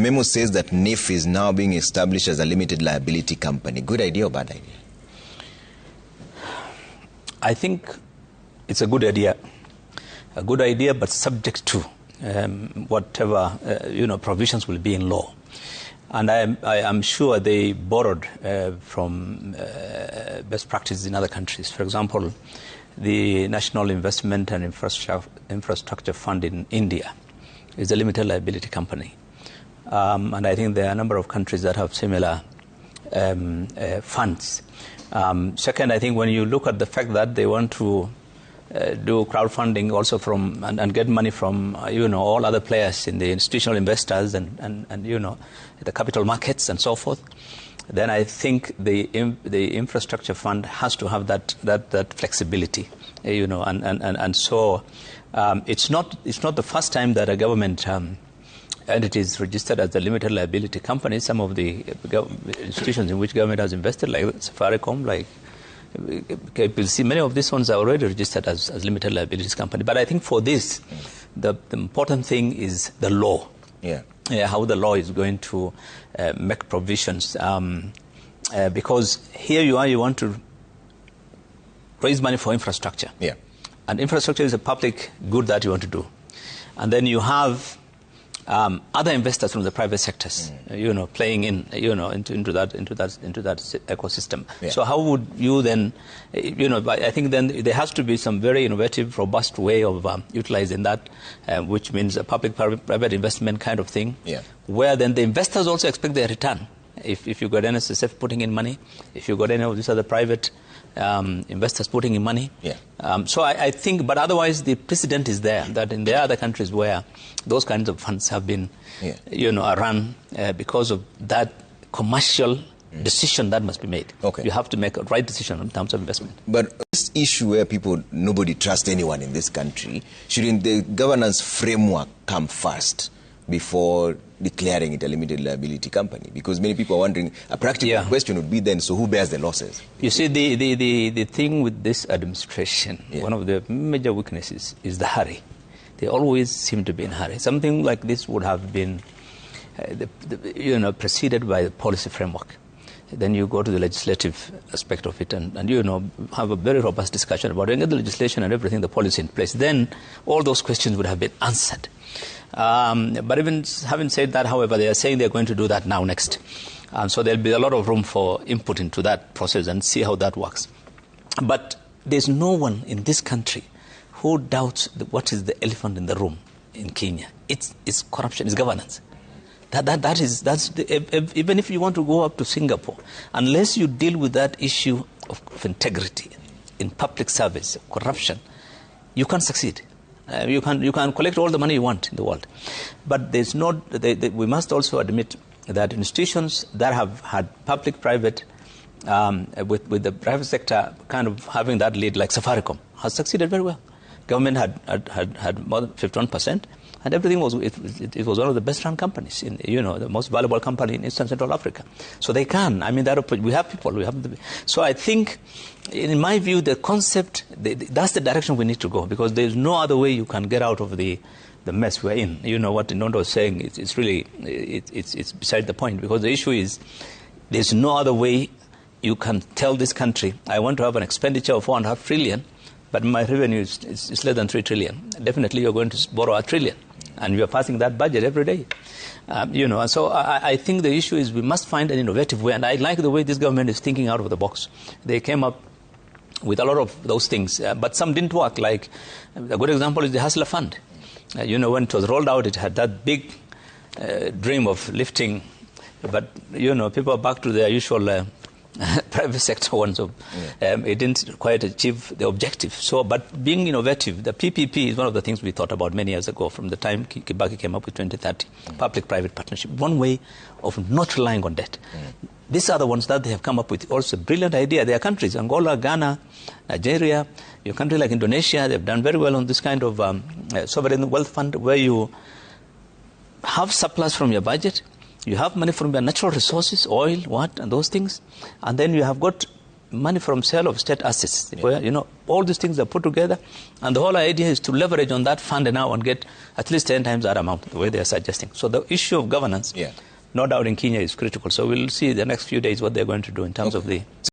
memo says that NIF is now being established as a limited liability company. Good idea or bad idea? I think it's a good idea. A good idea, but subject to whatever provisions will be in law. And I am sure they borrowed from best practices in other countries. For example, the National Investment and Infrastructure Fund in India is a limited liability company. And I think there are a number of countries that have similar funds. Second, I think when you look at the fact that they want to do crowdfunding also from and get money from all other players in the institutional investors and the capital markets and so forth, then I think the infrastructure fund has to have that flexibility, and so it's not the first time that a government entity is registered as a limited liability company. Some of the institutions in which government has invested, like Safaricom, like KPLC, many of these ones are already registered as limited liabilities company. But I think for this, the important thing is the law. How the law is going to make provisions. Because here you want to raise money for infrastructure. And infrastructure is a public good that you want to do. And then you have other investors from the private sectors, playing into that ecosystem. So how would you then, I think then there has to be some very innovative, robust way of utilizing that, which means a public-private investment kind of thing, where then the investors also expect their return. If you got NSSF putting in money, if you got any of these other private investors putting in money. So I think, but otherwise the precedent is there, that in the other countries where those kinds of funds have been, are run because of that commercial decision that must be made. You have to make a right decision in terms of investment. But this issue where nobody trusts anyone in this country, shouldn't the governance framework come first before declaring it a limited liability company? Because many people are wondering, a practical question would be then, so who bears the losses? You see, the thing with this administration, one of the major weaknesses is the hurry. They always seem to be in a hurry. Something like this would have been preceded by the policy framework. Then you go to the legislative aspect of it and have a very robust discussion about it, and get the legislation and everything, the policy in place. Then all those questions would have been answered. But even having said that, however, they are saying they're going to do that now next. So there'll be a lot of room for input into that process and see how that works. But there's no one in this country who doubts what is the elephant in the room in Kenya. It's corruption, it's governance. Even if you want to go up to Singapore, unless you deal with that issue of integrity in public service, corruption, you can't succeed. You can collect all the money you want in the world, but there's not. We must also admit that institutions that have had public-private, with the private sector kind of having that lead, like Safaricom, has succeeded very well. Government had more than 51%, and everything was. It was one of the best-run companies in the most valuable company in Eastern Central Africa. So they can. I mean, we have people. So I think, in my view, the concept that's the direction we need to go, because there is no other way you can get out of the mess we're in. What Inondo was saying. It's really it's beside the point, because the issue is there's no other way you can tell this country, I want to have an expenditure of 4.5 trillion. But my revenue is less than 3 trillion. Definitely you're going to borrow 1 trillion. And we are passing that budget every day. And so I think the issue is we must find an innovative way. And I like the way this government is thinking out of the box. They came up with a lot of those things. But some didn't work. Like, a good example is the Hustler Fund. When it was rolled out, it had that big dream of lifting. But, people are back to their usual private sector one, so it didn't quite achieve the objective. So, but being innovative, the PPP is one of the things we thought about many years ago, from the time Kibaki came up with 2030, public-private partnership, one way of not relying on debt. These are the ones that they have come up with. Also, brilliant idea. There are countries, Angola, Ghana, Nigeria, your country like Indonesia, they've done very well on this kind of sovereign wealth fund, where you have surplus from your budget, you have money from your natural resources, oil, and those things, and then you have got money from sale of state assets. Where, all these things are put together, and the whole idea is to leverage on that fund now and get at least 10 times that amount, the way they are suggesting. So the issue of governance, no doubt in Kenya, is critical. So we'll see the next few days what they're going to do in terms of the